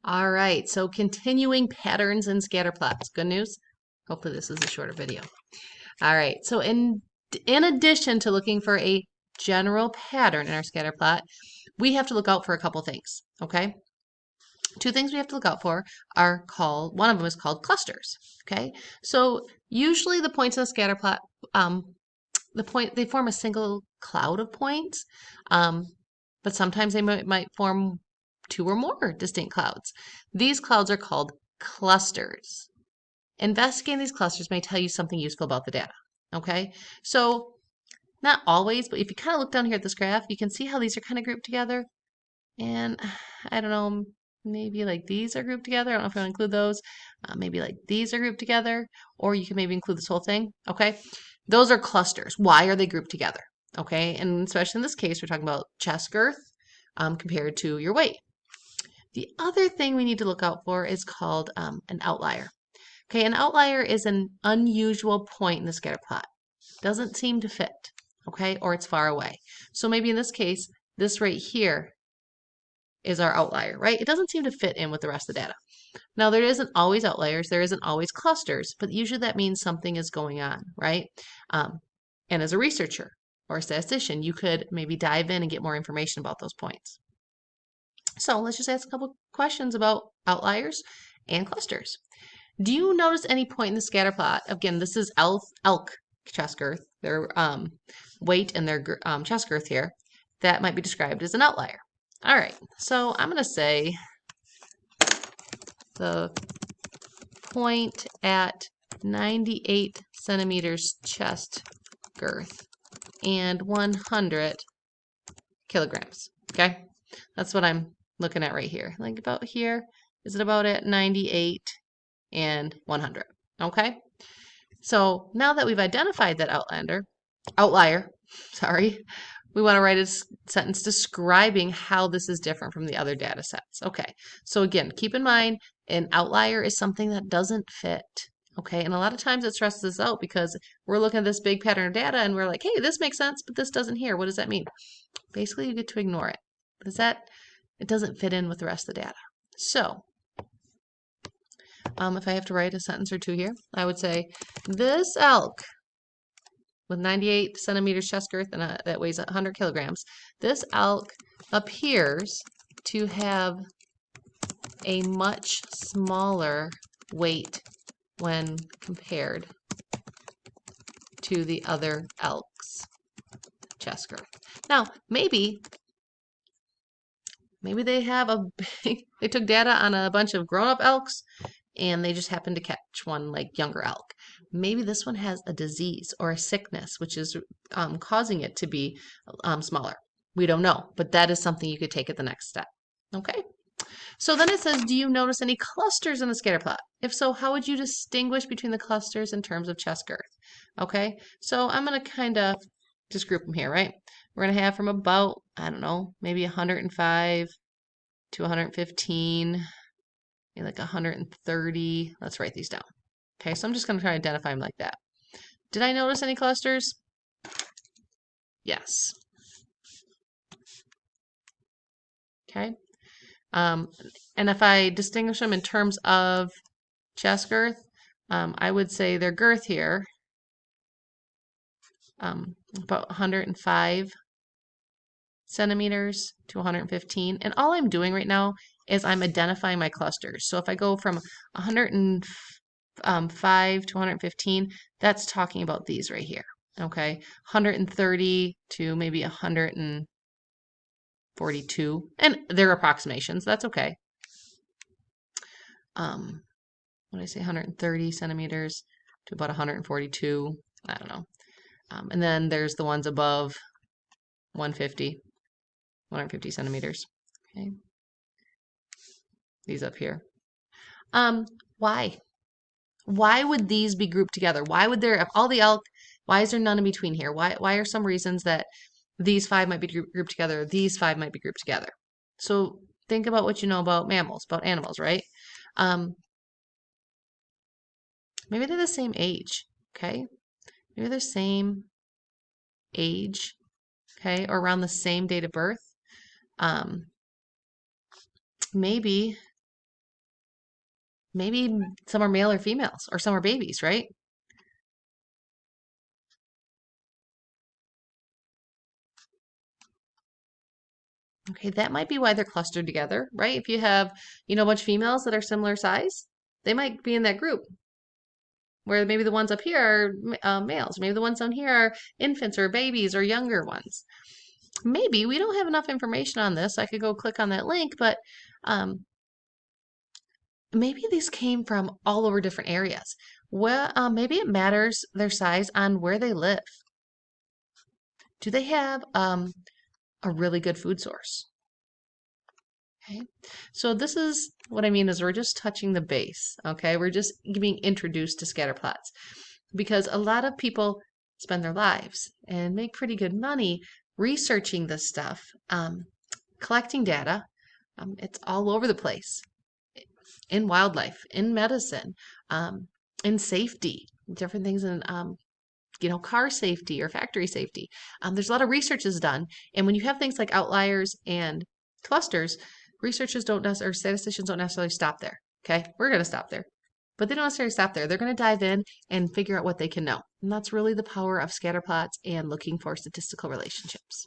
All right, so continuing patterns and scatter plots. Good news. Hopefully this is a shorter video. All right, so in addition to looking for a general pattern in our scatter plot, we have to look out for a couple things, okay? Two things we have to look out for are called, one of them is called clusters, okay? So usually the points in the scatter plot, they form a single cloud of points, but sometimes they might form two or more distinct clouds. These clouds are called clusters. Investigating these clusters may tell you something useful about the data. Okay, so not always, but if you kind of look down here at this graph, you can see how these are kind of grouped together. And I don't know, maybe like these are grouped together. I don't know if I want to include those. Maybe like these are grouped together, or you can maybe include this whole thing. Okay, those are clusters. Why are they grouped together? Okay, and especially in this case, we're talking about chest girth compared to your weight. The other thing we need to look out for is called an outlier. Okay, an outlier is an unusual point in the scatter plot. Doesn't seem to fit, okay, or it's far away. So maybe in this case, this right here is our outlier, right? It doesn't seem to fit in with the rest of the data. Now, there isn't always outliers, there isn't always clusters, but usually that means something is going on, right? And as a researcher or a statistician, you could maybe dive in and get more information about those points. So let's just ask a couple questions about outliers and clusters. Do you notice any point in the scatter plot? Again, this is elk chest girth, their weight and their chest girth here, that might be described as an outlier. All right, so I'm going to say the point at 98 centimeters chest girth and 100 kilograms. Okay, that's what I'm looking at right here. Like about here, is it about at 98 and 100? Okay, so now that we've identified that outlier, sorry, we want to write a sentence describing how this is different from the other data sets. Okay, so again, keep in mind an outlier is something that doesn't fit. Okay, and a lot of times it stresses us out because we're looking at this big pattern of data and we're like, hey, this makes sense, but this doesn't here. What does that mean? Basically, you get to ignore it because it doesn't fit in with the rest of the data. So, if I have to write a sentence or two here, I would say this elk with 98 centimeters chest girth and that weighs 100 kilograms, this elk appears to have a much smaller weight when compared to the other elk's chest girth. Now, maybe they have they took data on a bunch of grown-up elks and they just happened to catch one like younger elk. Maybe this one has a disease or a sickness which is causing it to be smaller. We don't know, but that is something you could take at the next step. Okay. So then it says, do you notice any clusters in the scatter plot? If so, how would you distinguish between the clusters in terms of chest girth? Okay, so I'm going to kind of just group them here, right? We're going to have from about, I don't know, maybe 105 to 115, maybe like 130. Let's write these down. Okay, so I'm just going to try to identify them like that. Did I notice any clusters? Yes. Okay. And if I distinguish them in terms of chest girth, I would say their girth here, about 105 centimeters to 115. And all I'm doing right now is I'm identifying my clusters. So if I go from 105 to 115, that's talking about these right here. Okay, 130 to maybe 142, and they're approximations. That's okay. What did I say? 130 centimeters to about 142. I don't know. And then there's the ones above 150 centimeters. Okay. These up here. Why? Why would these be grouped together? Why would there, of all the elk, why is there none in between here? Why are some reasons that these five might be grouped together, these five might be grouped together? So think about what you know about mammals, about animals, right? Maybe they're the same age, okay? Maybe they're the same age, okay, or around the same date of birth. Maybe maybe some are male or females, or some are babies, right? Okay, that might be why they're clustered together, right? If you have, a bunch of females that are similar size, they might be in that group where maybe the ones up here are males, maybe the ones down here are infants or babies or younger ones. Maybe we don't have enough information on this. I could go click on that link, but um, maybe these came from all over different areas. Well, maybe it matters their size on where they live. Do they have a really good food source? Okay. So this is what I mean is we're just touching the base. Okay. We're just being introduced to scatter plots because a lot of people spend their lives and make pretty good money researching this stuff, collecting data. It's all over the place in wildlife, in medicine, um, in safety, different things in car safety or factory safety. There's a lot of research is done, and when you have things like outliers and clusters, researchers don't necessarily, or statisticians don't necessarily stop there. Okay, we're going to stop there, but they don't necessarily stop there. They're going to dive in and figure out what they can know, and that's really the power of scatter plots and looking for statistical relationships.